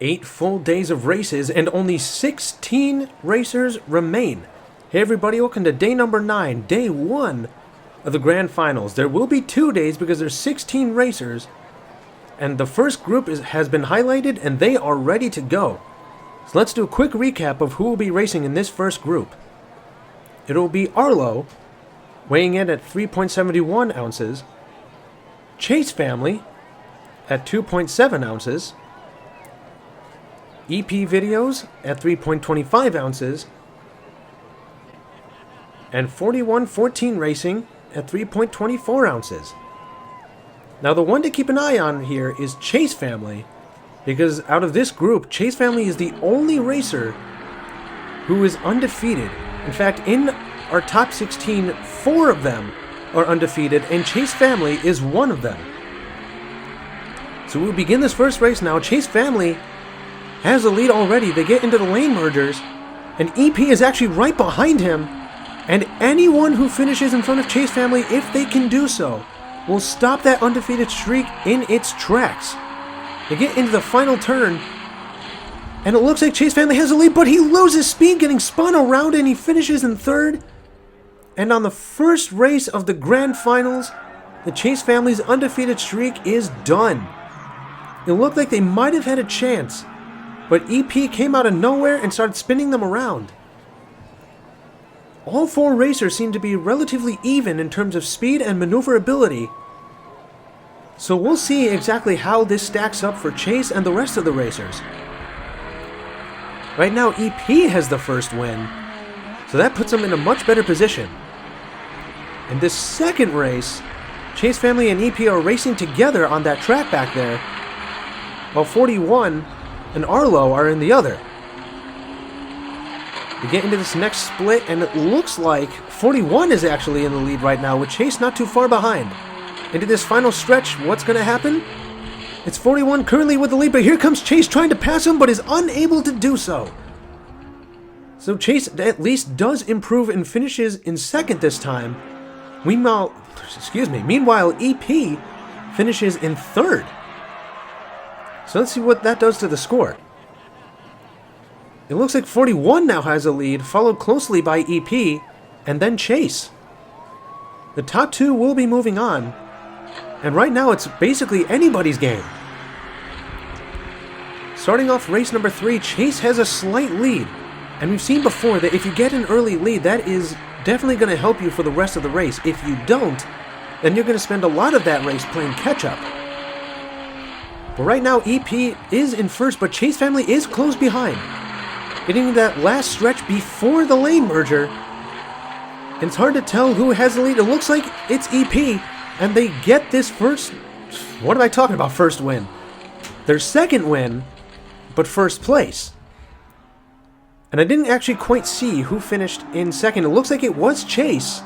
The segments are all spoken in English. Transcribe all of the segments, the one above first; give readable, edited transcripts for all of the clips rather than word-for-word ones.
8 full days of races and only 16 racers remain. Hey everybody, welcome to day number 9, day 1 of the Grand Finals. There will be 2 days because there's 16 racers, and the first group has been highlighted and they are ready to go. So let's do a quick recap of who will be racing in this first group. It will be Arlo, weighing in at 3.71 ounces, Chase family at 2.7 ounces, EP videos at 3.25 ounces, and 4114 Racing at 3.24 ounces. Now the one to keep an eye on here is Chase family, because out of this group, Chase family is the only racer who is undefeated. In fact, in our top 16, 4 of them are undefeated, and Chase family is one of them. So we'll begin this first race now. Chase family has the lead already. They get into the lane mergers, and EP is actually right behind him, and anyone who finishes in front of Chase family, if they can do so, will stop that undefeated streak in its tracks. They get into the final turn, and it looks like Chase family has the lead, but he loses speed getting spun around, and he finishes in third. And on the first race of the Grand Finals, the Chase family's undefeated streak is done. It looked like they might have had a chance, but EP came out of nowhere and started spinning them around. All 4 racers seem to be relatively even in terms of speed and maneuverability, so we'll see exactly how this stacks up for Chase and the rest of the racers. Right now, EP has the first win, so that puts him in a much better position. In this second race, Chase family and EP are racing together on that track back there, while 41 and Arlo are in the other. We get into this next split, and it looks like 41 is actually in the lead right now, with Chase not too far behind. Into this final stretch, what's going to happen? It's 41 currently with the lead, but here comes Chase trying to pass him, but is unable to do so. So Chase at least does improve and finishes in second this time. Meanwhile, EP finishes in third. So let's see what that does to the score. It looks like 41 now has a lead, followed closely by EP, and then Chase. The top 2 will be moving on, and right now it's basically anybody's game. Starting off race number 3, Chase has a slight lead, and we've seen before that if you get an early lead, that is definitely going to help you for the rest of the race. If you don't, then you're going to spend a lot of that race playing catch-up. But right now, EP is in first, but Chase family is close behind. Getting that last stretch before the lane merger. And it's hard to tell who has the lead. It looks like it's EP, and they get this first... What am I talking about, first win? Their second win, but first place. And I didn't actually quite see who finished in second. It looks like it was Chase,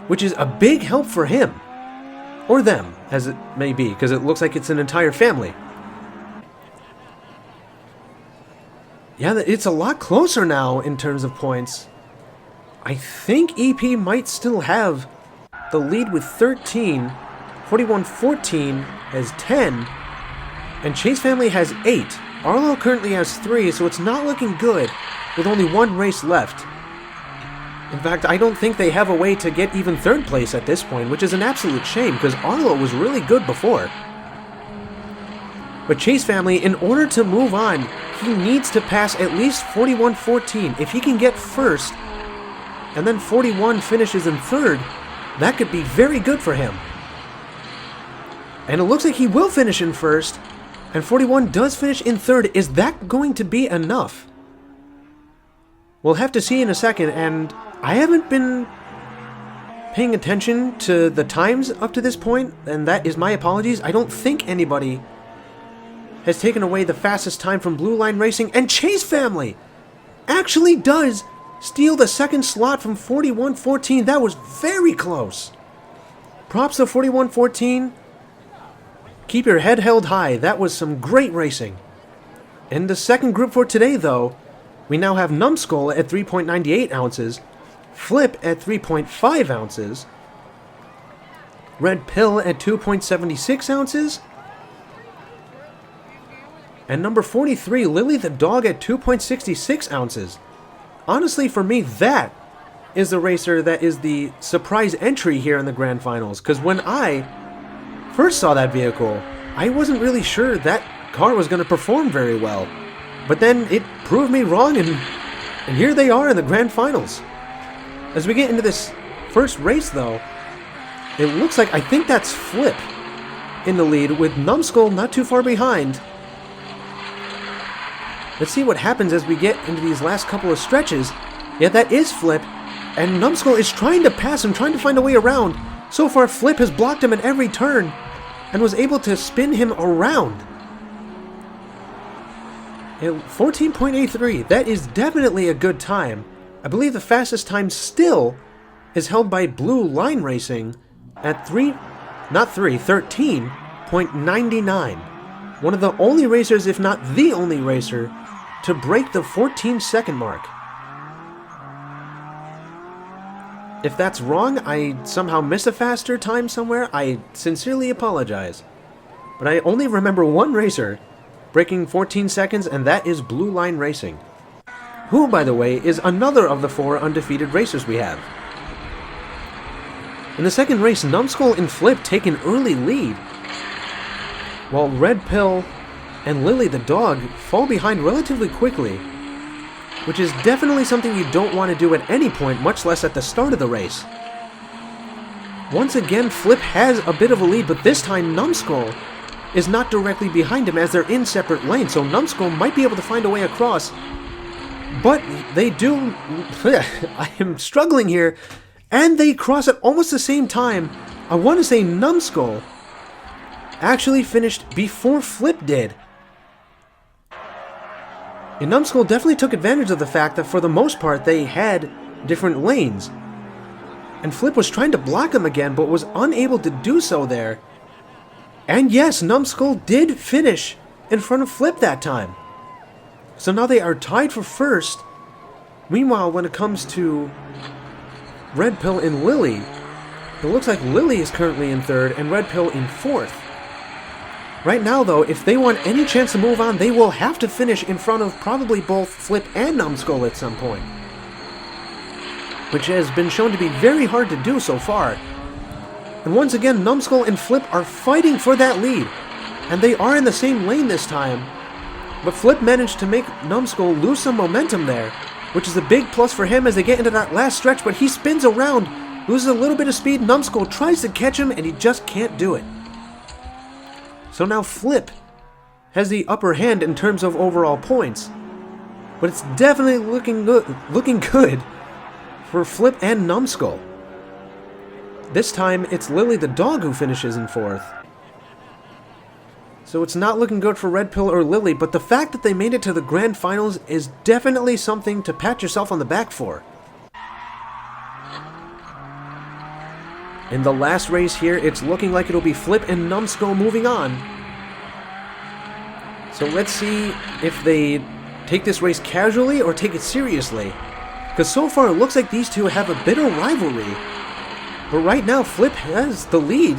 which is a big help for him. Or them, as it may be, because it looks like it's an entire family. Yeah, it's a lot closer now in terms of points. I think EP might still have the lead with 13. 41-14 has 10. And Chase family has 8. Arlo currently has 3, so it's not looking good with only 1 race left. In fact, I don't think they have a way to get even third place at this point, which is an absolute shame, because Arlo was really good before. But Chase family, in order to move on, he needs to pass at least 41-14. If he can get first, and then 41 finishes in third, that could be very good for him. And it looks like he will finish in first, and 41 does finish in third. Is that going to be enough? We'll have to see in a second, and I haven't been paying attention to the times up to this point, and that is my apologies. I don't think anybody has taken away the fastest time from Blue Line Racing, and Chase family actually does steal the second slot from 41-14. That was very close. Props to 41-14. Keep your head held high. That was some great racing. In the second group for today, though, we now have Numbskull at 3.98 ounces, Flip at 3.5 ounces, Red Pill at 2.76 ounces, And number 43, Lily the Dog at 2.66 ounces. Honestly, for me, that is the racer that is the surprise entry here in the Grand Finals. Because when I first saw that vehicle, I wasn't really sure that car was going to perform very well. But then it proved me wrong, and here they are in the Grand Finals. As we get into this first race, though, it looks like, I think that's Flip in the lead, with Numbskull not too far behind. Let's see what happens as we get into these last couple of stretches. Yeah, that is Flip, and Numbskull is trying to pass him, trying to find a way around. So far, Flip has blocked him at every turn and was able to spin him around. 14.83, that is definitely a good time. I believe the fastest time still is held by Blue Line Racing at 13.99. One of the only racers, if not the only racer, to break the 14-second mark. If that's wrong, I somehow missed a faster time somewhere, I sincerely apologize. But I only remember one racer breaking 14 seconds, and that is Blue Line Racing, who, by the way, is another of the 4 undefeated racers we have. In the second race, Numbskull and Flip take an early lead, while Red Pill and Lily the Dog fall behind relatively quickly, which is definitely something you don't want to do at any point, much less at the start of the race. Once again, Flip has a bit of a lead, but this time Numbskull is not directly behind him as they're in separate lanes, so Numbskull might be able to find a way across. But they do... I am struggling here, and they cross at almost the same time. I want to say Numbskull actually finished before Flip did. And Numbskull definitely took advantage of the fact that for the most part they had different lanes. And Flip was trying to block him again, but was unable to do so there. And yes, Numbskull did finish in front of Flip that time. So now they are tied for first. Meanwhile, when it comes to Red Pill and Lily, it looks like Lily is currently in third and Red Pill in fourth. Right now, though, if they want any chance to move on, they will have to finish in front of probably both Flip and Numbskull at some point, which has been shown to be very hard to do so far. And once again, Numbskull and Flip are fighting for that lead, and they are in the same lane this time. But Flip managed to make Numbskull lose some momentum there, which is a big plus for him as they get into that last stretch, but he spins around, loses a little bit of speed. Numbskull tries to catch him, and he just can't do it. So now Flip has the upper hand in terms of overall points, but it's definitely looking good for Flip and Numbskull. This time, it's Lily the Dog who finishes in fourth. So it's not looking good for Red Pill or Lily, but the fact that they made it to the Grand Finals is definitely something to pat yourself on the back for. In the last race here, it's looking like it'll be Flip and Numbskull moving on. So let's see if they take this race casually or take it seriously. Because so far it looks like these two have a bit of rivalry. But right now, Flip has the lead.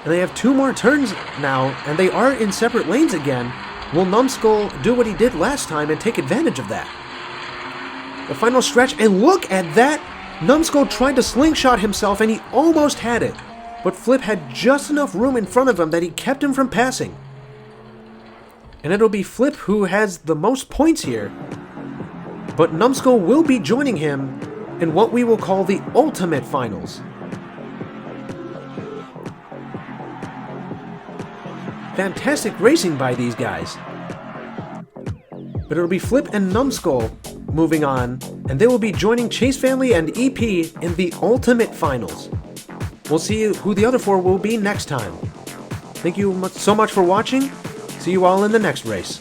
And they have 2 more turns now, and they are in separate lanes again. Will Numbskull do what he did last time and take advantage of that? The final stretch, and look at that! Numbskull tried to slingshot himself, and he almost had it. But Flip had just enough room in front of him that he kept him from passing. And it'll be Flip who has the most points here. But Numbskull will be joining him in what we will call the Ultimate Finals. Fantastic racing by these guys. But it'll be Flip and Numbskull moving on, and they will be joining Chase Family and EP in the Ultimate Finals. We'll see who the other 4 will be next time. Thank you so much for watching. See you all in the next race.